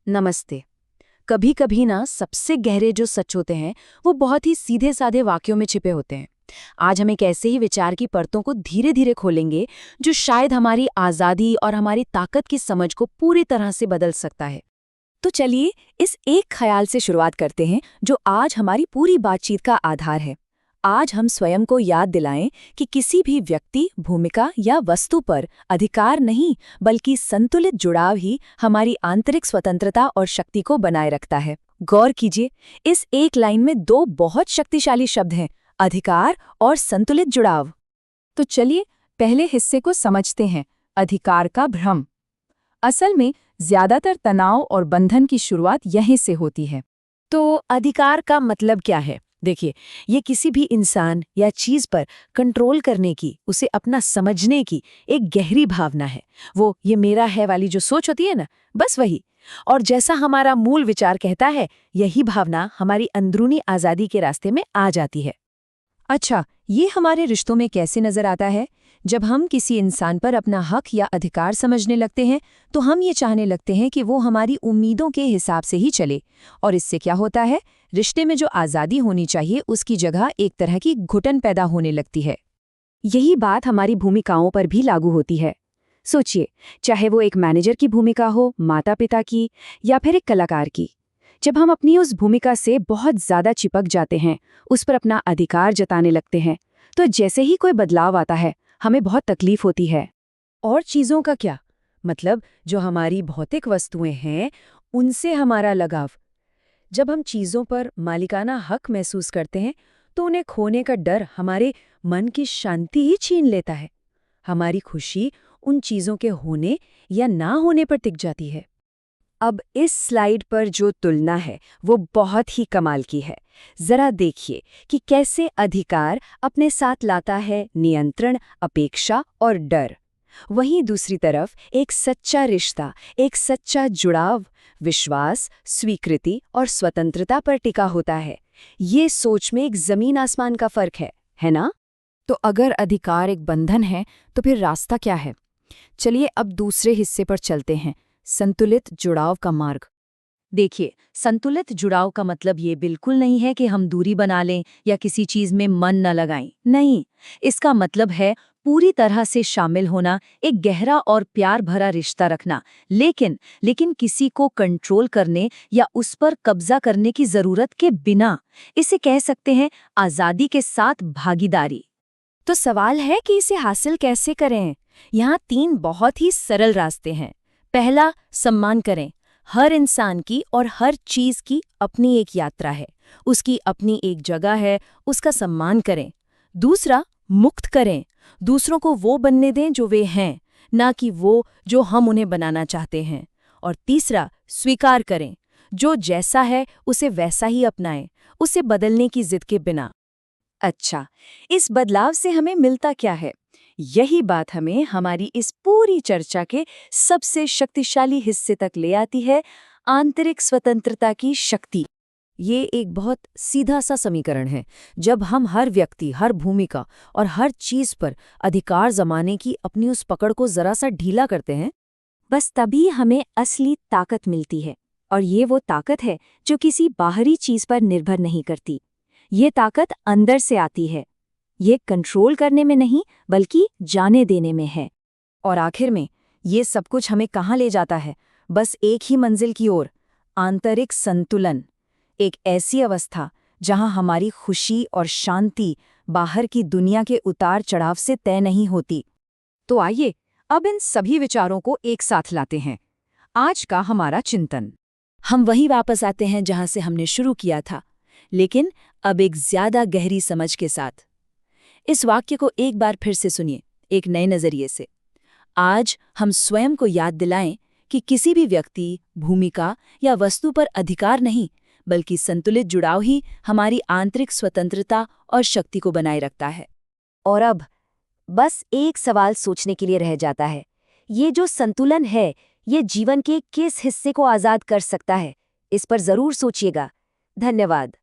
नमस्ते। कभी कभी ना सबसे गहरे जो सच होते हैं वो बहुत ही सीधे साधे वाक्यों में छिपे होते हैं। आज हम एक ऐसे ही विचार की परतों को धीरे धीरे खोलेंगे जो शायद हमारी आज़ादी और हमारी ताकत की समझ को पूरी तरह से बदल सकता है। तो चलिए इस एक ख्याल से शुरुआत करते हैं जो आज हमारी पूरी बातचीत का आधार है। आज हम स्वयं को याद दिलाएं कि किसी भी व्यक्ति, भूमिका या वस्तु पर अधिकार नहीं बल्कि संतुलित जुड़ाव ही हमारी आंतरिक स्वतंत्रता और शक्ति को बनाए रखता है। गौर कीजिए, इस एक लाइन में दो बहुत शक्तिशाली शब्द हैं, अधिकार और संतुलित जुड़ाव। तो चलिए पहले हिस्से को समझते हैं, अधिकार का भ्रम। असल में ज्यादातर तनाव और बंधन की शुरुआत यहीं से होती है। तो अधिकार का मतलब क्या है? देखिए, ये किसी भी इंसान या चीज पर कंट्रोल करने की, उसे अपना समझने की एक गहरी भावना है। वो ये मेरा है वाली जो सोच होती है ना, बस वही। और जैसा हमारा मूल विचार कहता है, यही भावना हमारी अंदरूनी आज़ादी के रास्ते में आ जाती है। अच्छा, ये हमारे रिश्तों में कैसे नजर आता है? जब हम किसी इंसान पर अपना हक या अधिकार समझने लगते हैं तो हम ये चाहने लगते हैं कि वो हमारी उम्मीदों के हिसाब से ही चले। और इससे क्या होता है? रिश्ते में जो आज़ादी होनी चाहिए उसकी जगह एक तरह की घुटन पैदा होने लगती है। यही बात हमारी भूमिकाओं पर भी लागू होती है। सोचिए, चाहे वो एक मैनेजर की भूमिका हो, माता पिता की, या फिर एक कलाकार की। जब हम अपनी उस भूमिका से बहुत ज़्यादा चिपक जाते हैं, उस पर अपना अधिकार जताने लगते हैं, तो जैसे ही कोई बदलाव आता है हमें बहुत तकलीफ होती है। और चीज़ों का क्या? मतलब जो हमारी भौतिक वस्तुएं हैं उनसे हमारा लगाव। जब हम चीज़ों पर मालिकाना हक महसूस करते हैं तो उन्हें खोने का डर हमारे मन की शांति ही छीन लेता है। हमारी खुशी उन चीज़ों के होने या ना होने पर टिक जाती है। अब इस स्लाइड पर जो तुलना है वो बहुत ही कमाल की है। जरा देखिए कि कैसे अधिकार अपने साथ लाता है नियंत्रण, अपेक्षा और डर। वहीं दूसरी तरफ एक सच्चा रिश्ता, एक सच्चा जुड़ाव, विश्वास, स्वीकृति और स्वतंत्रता पर टिका होता है। ये सोच में एक जमीन आसमान का फर्क है ना? तो अगर अधिकार एक बंधन है तो फिर रास्ता क्या है? चलिए अब दूसरे हिस्से पर चलते हैं, संतुलित जुड़ाव का मार्ग। देखिए, संतुलित जुड़ाव का मतलब ये बिल्कुल नहीं है कि हम दूरी बना लें या किसी चीज में मन न लगाएं। नहीं, इसका मतलब है पूरी तरह से शामिल होना, एक गहरा और प्यार भरा रिश्ता रखना, लेकिन किसी को कंट्रोल करने या उस पर कब्जा करने की जरूरत के बिना। इसे कह सकते हैं आजादी के साथ भागीदारी। तो सवाल है कि इसे हासिल कैसे करें? यहाँ 3 बहुत ही सरल रास्ते हैं। पहला, सम्मान करें। हर इंसान की और हर चीज की अपनी एक यात्रा है, उसकी अपनी एक जगह है, उसका सम्मान करें। दूसरा, मुक्त करें। दूसरों को वो बनने दें जो वे हैं, ना कि वो जो हम उन्हें बनाना चाहते हैं। और तीसरा, स्वीकार करें। जो जैसा है उसे वैसा ही अपनाएं, उसे बदलने की जिद के बिना। अच्छा, इस बदलाव से हमें मिलता क्या है? यही बात हमें हमारी इस पूरी चर्चा के सबसे शक्तिशाली हिस्से तक ले आती है, आंतरिक स्वतंत्रता की शक्ति। ये एक बहुत सीधा सा समीकरण है। जब हम हर व्यक्ति, हर भूमिका और हर चीज पर अधिकार जमाने की अपनी उस पकड़ को जरा सा ढीला करते हैं, बस तभी हमें असली ताकत मिलती है। और ये वो ताकत है जो किसी बाहरी चीज पर निर्भर नहीं करती। ये ताकत अंदर से आती है। ये कंट्रोल करने में नहीं बल्कि जाने देने में है। और आखिर में ये सब कुछ हमें कहाँ ले जाता है? बस एक ही मंजिल की ओर, आंतरिक संतुलन। एक ऐसी अवस्था जहाँ हमारी खुशी और शांति बाहर की दुनिया के उतार चढ़ाव से तय नहीं होती। तो आइए अब इन सभी विचारों को एक साथ लाते हैं। आज का हमारा चिंतन, हम वहीं वापस आते हैं जहाँ से हमने शुरू किया था, लेकिन अब एक ज्यादा गहरी समझ के साथ। इस वाक्य को एक बार फिर से सुनिए, एक नए नजरिए से। आज हम स्वयं को याद दिलाएं कि किसी भी व्यक्ति, भूमिका या वस्तु पर अधिकार नहीं बल्कि संतुलित जुड़ाव ही हमारी आंतरिक स्वतंत्रता और शक्ति को बनाए रखता है। और अब बस एक सवाल सोचने के लिए रह जाता है, ये जो संतुलन है ये जीवन के किस हिस्से को आजाद कर सकता है? इस पर जरूर सोचिएगा। धन्यवाद।